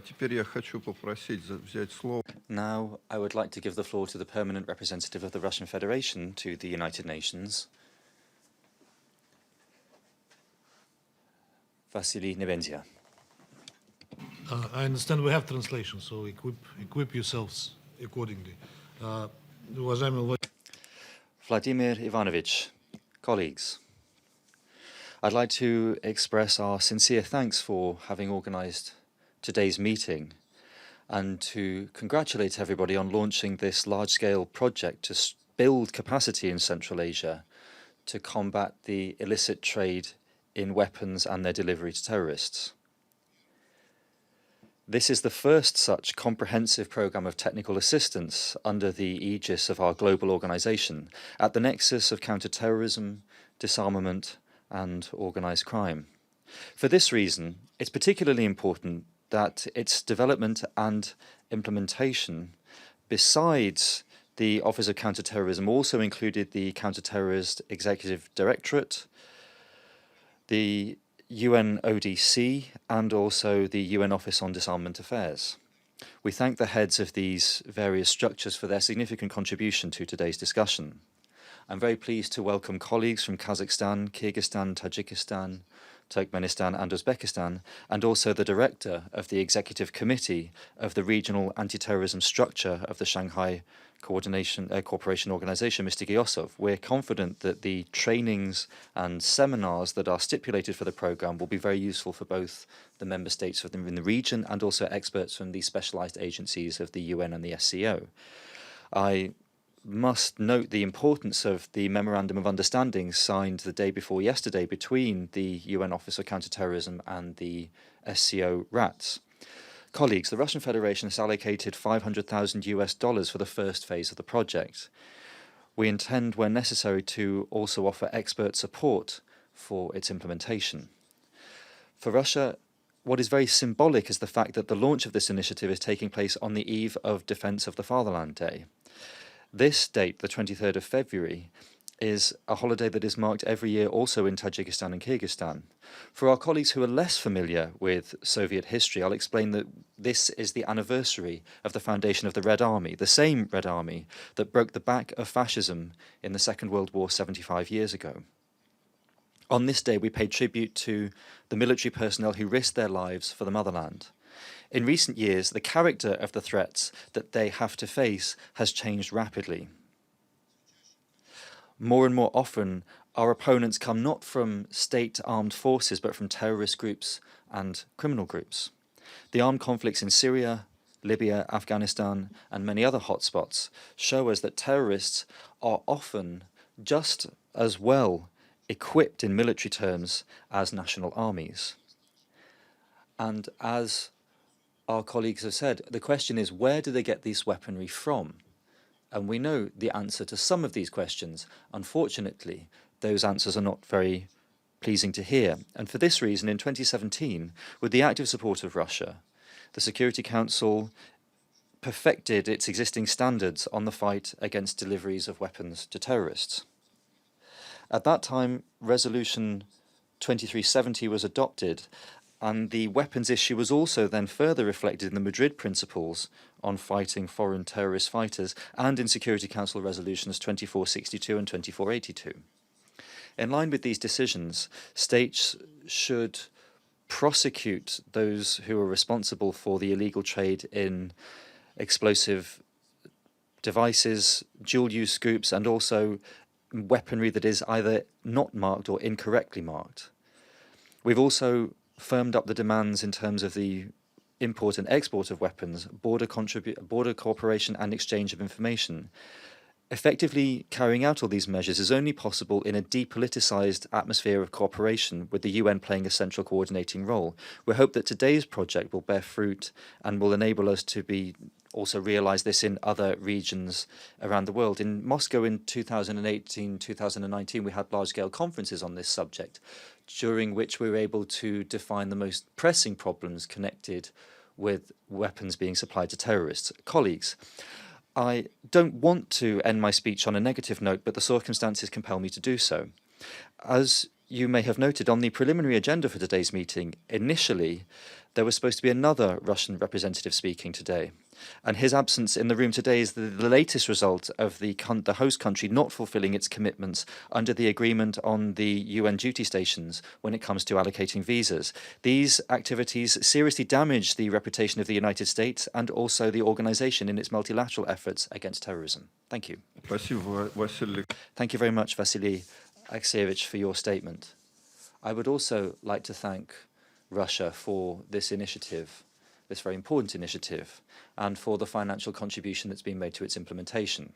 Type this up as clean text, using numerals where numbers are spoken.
Теперь я хочу попросить взять слово. Now, I would like to give the floor to the permanent representative of the Russian Federation to the United Nations, Vassily Nebenzia. I understand we have translation, so equip yourselves accordingly. Vladimir Ivanovich, colleagues, I'd like to express our sincere thanks for having organized today's meeting and to congratulate everybody on launching this large-scale project to build capacity in Central Asia to combat the illicit trade in weapons and their delivery to terrorists. This is the first such comprehensive program of technical assistance under the aegis of our global organization at the nexus of counter-terrorism, disarmament, and organized crime. For this reason, it's particularly important that its development and implementation, besides the Office of Counterterrorism, also included the Counterterrorist Executive Directorate, the UNODC, and also the UN Office on Disarmament Affairs. We thank the heads of these various structures for their significant contribution to today's discussion. I'm very pleased to welcome colleagues from Kazakhstan, Kyrgyzstan, Tajikistan, Turkmenistan and Uzbekistan, and also the director of the Executive Committee of the Regional Anti-Terrorism Structure of the Shanghai Cooperation Organization, Mr. Gyosov. We're confident that the trainings and seminars that are stipulated for the program will be very useful for both the member states in the region and also experts from the specialized agencies of the UN and the SCO. I must note the importance of the Memorandum of Understanding signed the day before yesterday between the UN Office of Counterterrorism and the SCO RATS. Colleagues, the Russian Federation has allocated $500,000 for the first phase of the project. We intend, where necessary, to also offer expert support for its implementation. For Russia, what is very symbolic is the fact that the launch of this initiative is taking place on the eve of Defense of the Fatherland Day. This date, the 23rd of February, is a holiday that is marked every year also in Tajikistan and Kyrgyzstan. For our colleagues who are less familiar with Soviet history, I'll explain that this is the anniversary of the foundation of the Red Army, the same Red Army that broke the back of fascism in the Second World War 75 years ago. On this day, we pay tribute to the military personnel who risked their lives for the motherland. In recent years, the character of the threats that they have to face has changed rapidly. More and more often, our opponents come not from state armed forces, but from terrorist groups and criminal groups. The armed conflicts in Syria, Libya, Afghanistan, and many other hotspots show us that terrorists are often just as well equipped in military terms as national armies. And as our colleagues have said, the question is, where do they get this weaponry from? And we know the answer to some of these questions. Unfortunately, those answers are not very pleasing to hear. And for this reason, in 2017, with the active support of Russia, the Security Council perfected its existing standards on the fight against deliveries of weapons to terrorists. At that time, Resolution 2370 was adopted, and the weapons issue was also then further reflected in the Madrid Principles on fighting foreign terrorist fighters and in Security Council resolutions 2462 and 2482. In line with these decisions, states should prosecute those who are responsible for the illegal trade in explosive devices, dual-use scoops, and also weaponry that is either not marked or incorrectly marked. We've also firmed up the demands in terms of the import and export of weapons, border cooperation and exchange of information. Effectively carrying out all these measures is only possible in a depoliticized atmosphere of cooperation, with the UN playing a central coordinating role. We hope that today's project will bear fruit and will enable us to also realize this in other regions around the world. In Moscow in 2018-2019, we had large-scale conferences on this subject, during which we were able to define the most pressing problems connected with weapons being supplied to terrorists. Colleagues, I don't want to end my speech on a negative note, but the circumstances compel me to do so. As you may have noted, on the preliminary agenda for today's meeting, initially There was supposed to be another Russian representative speaking today, and his absence in the room today is the latest result of the host country not fulfilling its commitments under the agreement on the UN duty stations when it comes to allocating visas. These activities seriously damage the reputation of the United States and also the organization in its multilateral efforts against terrorism. Thank you. Спасибо, Василий. Thank you very much, Vassily Alexievich, for your statement. I would also like to thank Russia for this initiative, this very important initiative, and for the financial contribution that's been made to its implementation.